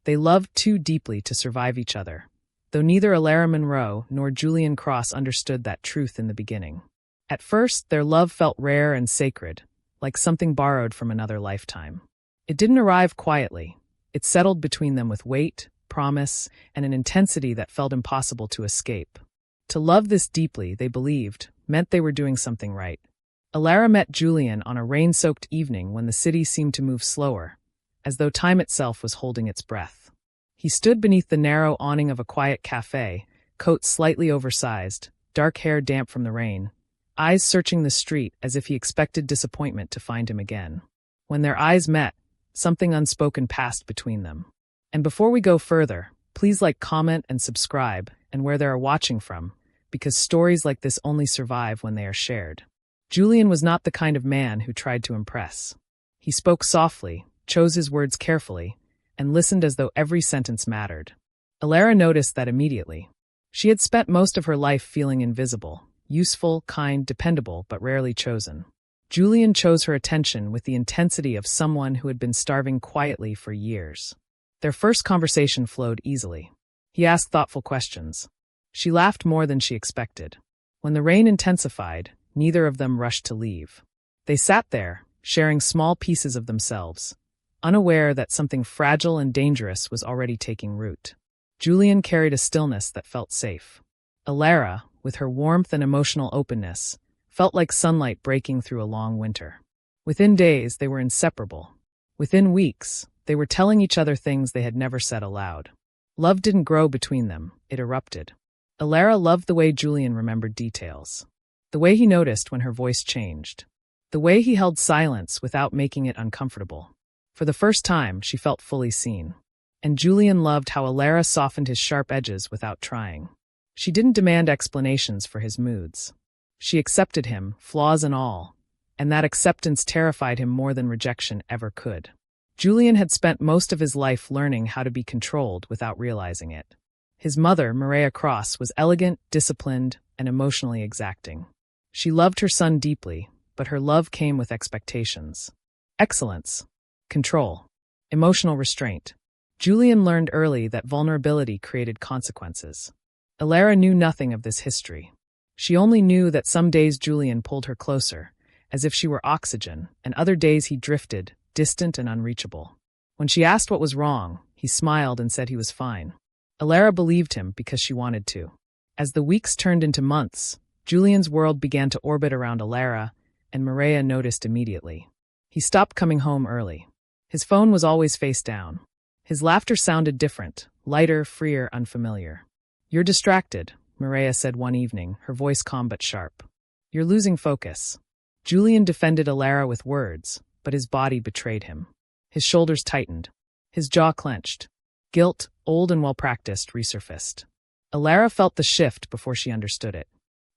They loved too deeply to survive each other, though neither Alara Monroe nor Julian Cross understood that truth in the beginning. At first, their love felt rare and sacred, like something borrowed from another lifetime. It didn't arrive quietly. It settled between them with weight, promise, and an intensity that felt impossible to escape. To love this deeply, they believed, meant they were doing something right. Alara met Julian on a rain-soaked evening when the city seemed to move slower, as though time itself was holding its breath. He stood beneath the narrow awning of a quiet cafe, coat slightly oversized, dark hair damp from the rain, eyes searching the street as if he expected disappointment to find him again. When their eyes met, something unspoken passed between them. And before we go further, please like, comment, and subscribe, and where they are watching from, because stories like this only survive when they are shared. Julian was not the kind of man who tried to impress. He spoke softly, chose his words carefully, and listened as though every sentence mattered. Alara noticed that immediately. She had spent most of her life feeling invisible, useful, kind, dependable, but rarely chosen. Julian chose her attention with the intensity of someone who had been starving quietly for years. Their first conversation flowed easily. He asked thoughtful questions. She laughed more than she expected. When the rain intensified, neither of them rushed to leave. They sat there, sharing small pieces of themselves, unaware that something fragile and dangerous was already taking root. Julian carried a stillness that felt safe. Alara, with her warmth and emotional openness, felt like sunlight breaking through a long winter. Within days, they were inseparable. Within weeks, they were telling each other things they had never said aloud. Love didn't grow between them, it erupted. Alara loved the way Julian remembered details. The way he noticed when her voice changed. The way he held silence without making it uncomfortable. For the first time, she felt fully seen. And Julian loved how Alara softened his sharp edges without trying. She didn't demand explanations for his moods. She accepted him, flaws and all, and that acceptance terrified him more than rejection ever could. Julian had spent most of his life learning how to be controlled without realizing it. His mother, Maria Cross, was elegant, disciplined, and emotionally exacting. She loved her son deeply, but her love came with expectations. Excellence, control, emotional restraint. Julian learned early that vulnerability created consequences. Alara knew nothing of this history. She only knew that some days Julian pulled her closer, as if she were oxygen, and other days he drifted, distant and unreachable. When she asked what was wrong, he smiled and said he was fine. Alara believed him because she wanted to. As the weeks turned into months, Julian's world began to orbit around Alara, and Maria noticed immediately. He stopped coming home early. His phone was always face down. His laughter sounded different, lighter, freer, unfamiliar. "You're distracted," Maria said one evening, her voice calm but sharp. "You're losing focus." Julian defended Alara with words, but his body betrayed him. His shoulders tightened. His jaw clenched. Guilt, old and well-practiced, resurfaced. Alara felt the shift before she understood it.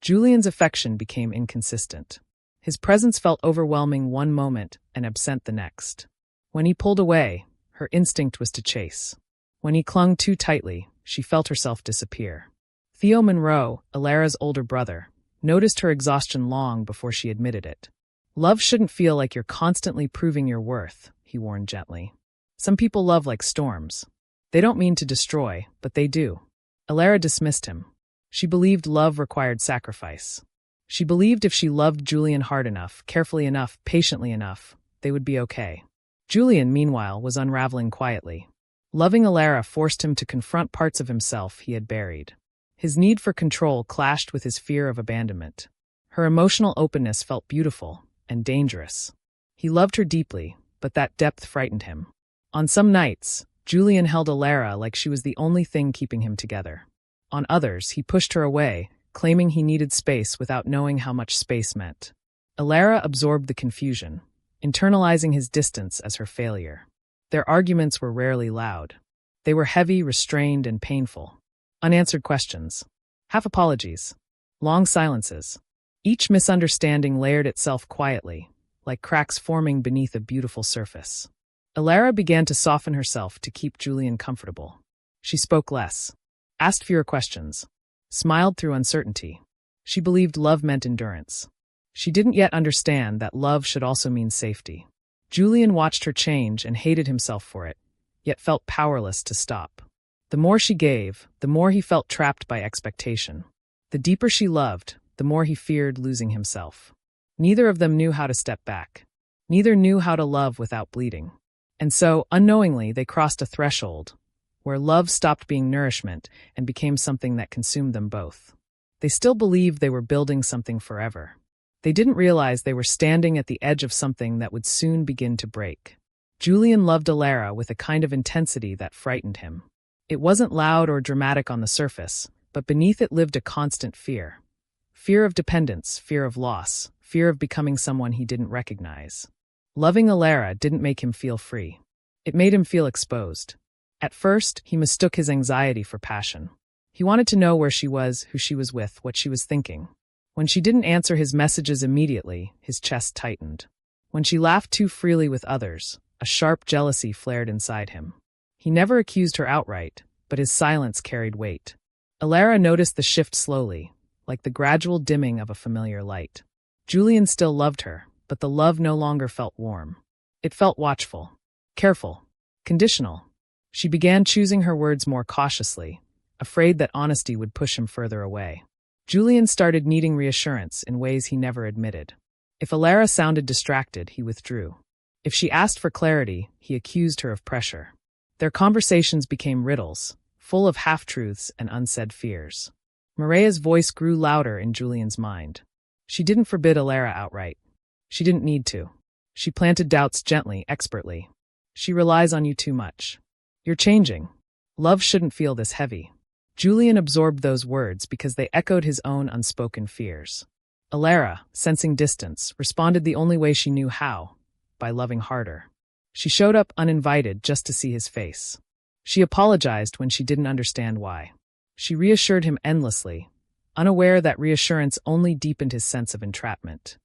Julian's affection became inconsistent. His presence felt overwhelming one moment and absent the next. When he pulled away, her instinct was to chase. When he clung too tightly, she felt herself disappear. Theo Monroe, Alara's older brother, noticed her exhaustion long before she admitted it. "Love shouldn't feel like you're constantly proving your worth," he warned gently. "Some people love like storms. They don't mean to destroy, but they do." Alara dismissed him. She believed love required sacrifice. She believed if she loved Julian hard enough, carefully enough, patiently enough, they would be okay. Julian, meanwhile, was unraveling quietly. Loving Alara forced him to confront parts of himself he had buried. His need for control clashed with his fear of abandonment. Her emotional openness felt beautiful and dangerous. He loved her deeply, but that depth frightened him. On some nights, Julian held Alara like she was the only thing keeping him together. On others, he pushed her away, claiming he needed space without knowing how much space meant. Alara absorbed the confusion, internalizing his distance as her failure. Their arguments were rarely loud. They were heavy, restrained, and painful. Unanswered questions. Half apologies. Long silences. Each misunderstanding layered itself quietly, like cracks forming beneath a beautiful surface. Alara began to soften herself to keep Julian comfortable. She spoke less, asked fewer questions, smiled through uncertainty. She believed love meant endurance. She didn't yet understand that love should also mean safety. Julian watched her change and hated himself for it, yet felt powerless to stop. The more she gave, the more he felt trapped by expectation. The deeper she loved, the more he feared losing himself. Neither of them knew how to step back. Neither knew how to love without bleeding. And so, unknowingly, they crossed a threshold, where love stopped being nourishment and became something that consumed them both. They still believed they were building something forever. They didn't realize they were standing at the edge of something that would soon begin to break. Julian loved Alara with a kind of intensity that frightened him. It wasn't loud or dramatic on the surface, but beneath it lived a constant fear. Fear of dependence, fear of loss, fear of becoming someone he didn't recognize. Loving Alara didn't make him feel free. It made him feel exposed. At first, he mistook his anxiety for passion. He wanted to know where she was, who she was with, what she was thinking. When she didn't answer his messages immediately, his chest tightened. When she laughed too freely with others, a sharp jealousy flared inside him. He never accused her outright, but his silence carried weight. Alara noticed the shift slowly, like the gradual dimming of a familiar light. Julian still loved her, but the love no longer felt warm. It felt watchful, careful, conditional. She began choosing her words more cautiously, afraid that honesty would push him further away. Julian started needing reassurance in ways he never admitted. If Alara sounded distracted, he withdrew. If she asked for clarity, he accused her of pressure. Their conversations became riddles, full of half-truths and unsaid fears. Maria's voice grew louder in Julian's mind. She didn't forbid Alara outright. She didn't need to. She planted doubts gently, expertly. She relies on you too much. You're changing. Love shouldn't feel this heavy. Julian absorbed those words because they echoed his own unspoken fears. Alara, sensing distance, responded the only way she knew how, by loving harder. She showed up uninvited just to see his face. She apologized when she didn't understand why. She reassured him endlessly, unaware that reassurance only deepened his sense of entrapment.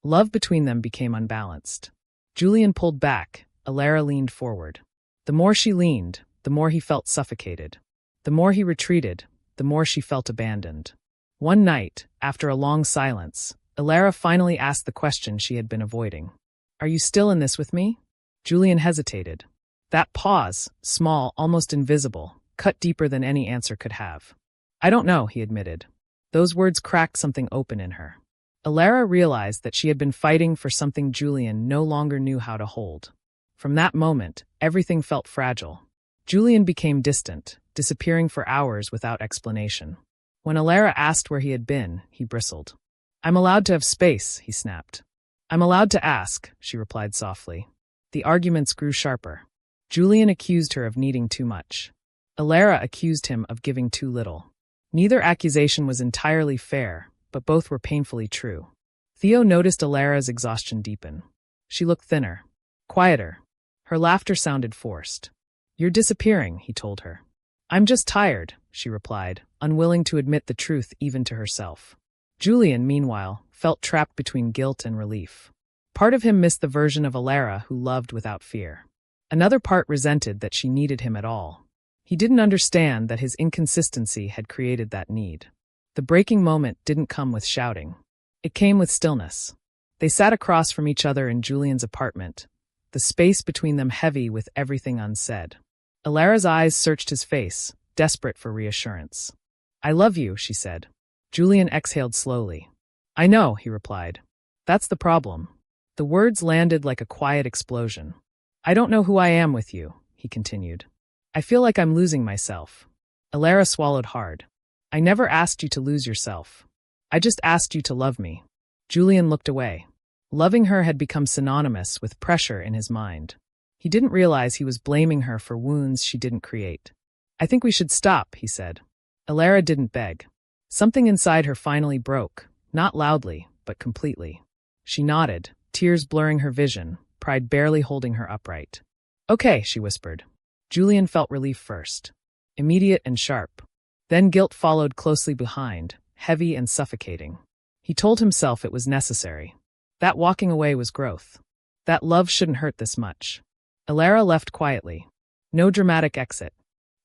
Love between them became unbalanced. Julian pulled back, Alara leaned forward. The more she leaned, the more he felt suffocated. The more he retreated, the more she felt abandoned. One night, after a long silence, Alara finally asked the question she had been avoiding. "Are you still in this with me?" Julian hesitated. That pause, small, almost invisible, cut deeper than any answer could have. "I don't know," he admitted. Those words cracked something open in her. Alara realized that she had been fighting for something Julian no longer knew how to hold. From that moment, everything felt fragile. Julian became distant, disappearing for hours without explanation. When Alara asked where he had been, he bristled. "I'm allowed to have space," he snapped. "I'm allowed to ask," she replied softly. The arguments grew sharper. Julian accused her of needing too much. Alara accused him of giving too little. Neither accusation was entirely fair, but both were painfully true. Theo noticed Alara's exhaustion deepen. She looked thinner, quieter. Her laughter sounded forced. "You're disappearing," he told her. "I'm just tired," she replied, unwilling to admit the truth even to herself. Julian, meanwhile, felt trapped between guilt and relief. Part of him missed the version of Alara who loved without fear. Another part resented that she needed him at all. He didn't understand that his inconsistency had created that need. The breaking moment didn't come with shouting. It came with stillness. They sat across from each other in Julian's apartment, the space between them heavy with everything unsaid. Alara's eyes searched his face, desperate for reassurance. "I love you," she said. Julian exhaled slowly. "I know," he replied. "That's the problem." The words landed like a quiet explosion. "I don't know who I am with you," he continued. "I feel like I'm losing myself." Alara swallowed hard. "I never asked you to lose yourself. I just asked you to love me." Julian looked away. Loving her had become synonymous with pressure in his mind. He didn't realize he was blaming her for wounds she didn't create. "I think we should stop," he said. Alara didn't beg. Something inside her finally broke, not loudly, but completely. She nodded, tears blurring her vision, pride barely holding her upright. "Okay," she whispered. Julian felt relief first. Immediate and sharp. Then guilt followed closely behind, heavy and suffocating. He told himself it was necessary. That walking away was growth. That love shouldn't hurt this much. Alara left quietly. No dramatic exit.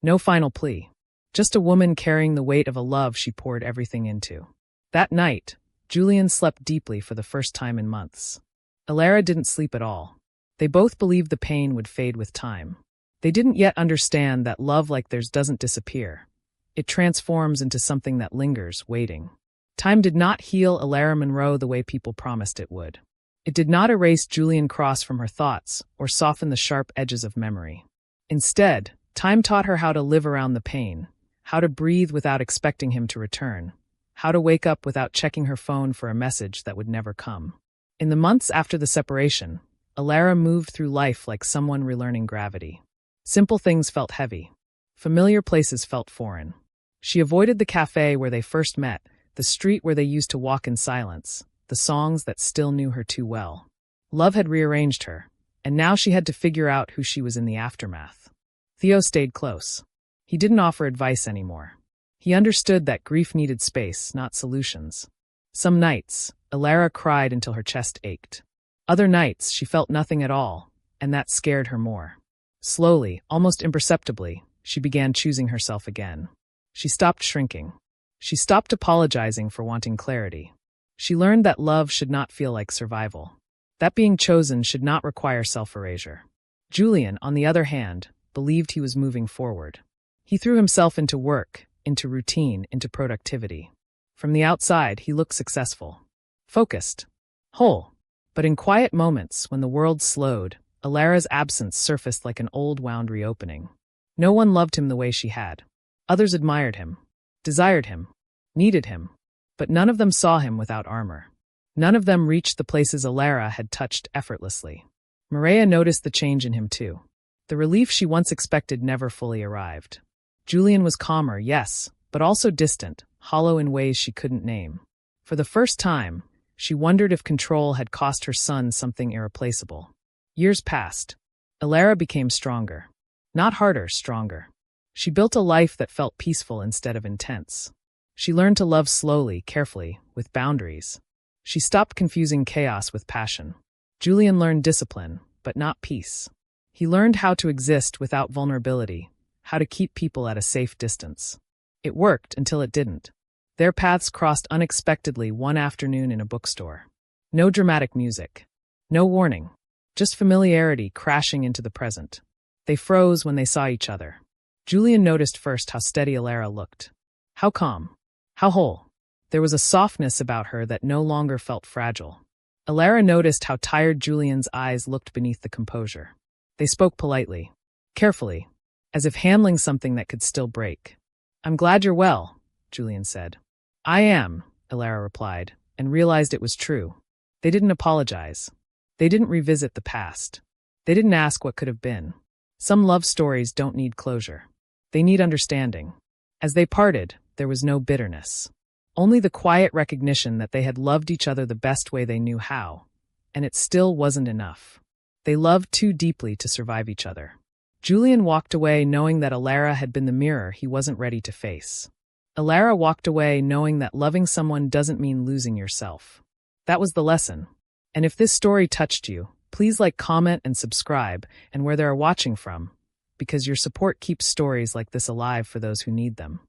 No final plea. Just a woman carrying the weight of a love she poured everything into. That night, Julian slept deeply for the first time in months. Alara didn't sleep at all. They both believed the pain would fade with time. They didn't yet understand that love like theirs doesn't disappear. It transforms into something that lingers, waiting. Time did not heal Alara Monroe the way people promised it would. It did not erase Julian Cross from her thoughts or soften the sharp edges of memory. Instead, time taught her how to live around the pain, how to breathe without expecting him to return, how to wake up without checking her phone for a message that would never come. In the months after the separation, Alara moved through life like someone relearning gravity. Simple things felt heavy. Familiar places felt foreign. She avoided the cafe where they first met, the street where they used to walk in silence, the songs that still knew her too well. Love had rearranged her, and now she had to figure out who she was in the aftermath. Theo stayed close. He didn't offer advice anymore. He understood that grief needed space, not solutions. Some nights, Alara cried until her chest ached. Other nights, she felt nothing at all, and that scared her more. Slowly, almost imperceptibly, she began choosing herself again. She stopped shrinking. She stopped apologizing for wanting clarity. She learned that love should not feel like survival. That being chosen should not require self-erasure. Julian, on the other hand, believed he was moving forward. He threw himself into work, into routine, into productivity. From the outside, he looked successful. Focused. Whole. But in quiet moments, when the world slowed, Alara's absence surfaced like an old wound reopening. No one loved him the way she had. Others admired him, desired him, needed him, but none of them saw him without armor. None of them reached the places Alara had touched effortlessly. Maria noticed the change in him too. The relief she once expected never fully arrived. Julian was calmer, yes, but also distant, hollow in ways she couldn't name. For the first time, she wondered if control had cost her son something irreplaceable. Years passed. Alara became stronger. Not harder, stronger. She built a life that felt peaceful instead of intense. She learned to love slowly, carefully, with boundaries. She stopped confusing chaos with passion. Julian learned discipline, but not peace. He learned how to exist without vulnerability, how to keep people at a safe distance. It worked until it didn't. Their paths crossed unexpectedly one afternoon in a bookstore. No dramatic music. No warning. Just familiarity crashing into the present. They froze when they saw each other. Julian noticed first how steady Alara looked. How calm. How whole. There was a softness about her that no longer felt fragile. Alara noticed how tired Julian's eyes looked beneath the composure. They spoke politely, carefully, as if handling something that could still break. "I'm glad you're well," Julian said. "I am," Alara replied, and realized it was true. They didn't apologize. They didn't revisit the past. They didn't ask what could have been. Some love stories don't need closure. They need understanding. As they parted, there was no bitterness. Only the quiet recognition that they had loved each other the best way they knew how, and it still wasn't enough. They loved too deeply to survive each other. Julian walked away knowing that Alara had been the mirror he wasn't ready to face. Alara walked away knowing that loving someone doesn't mean losing yourself. That was the lesson. And if this story touched you, please like, comment, and subscribe, and where they are watching from, because your support keeps stories like this alive for those who need them.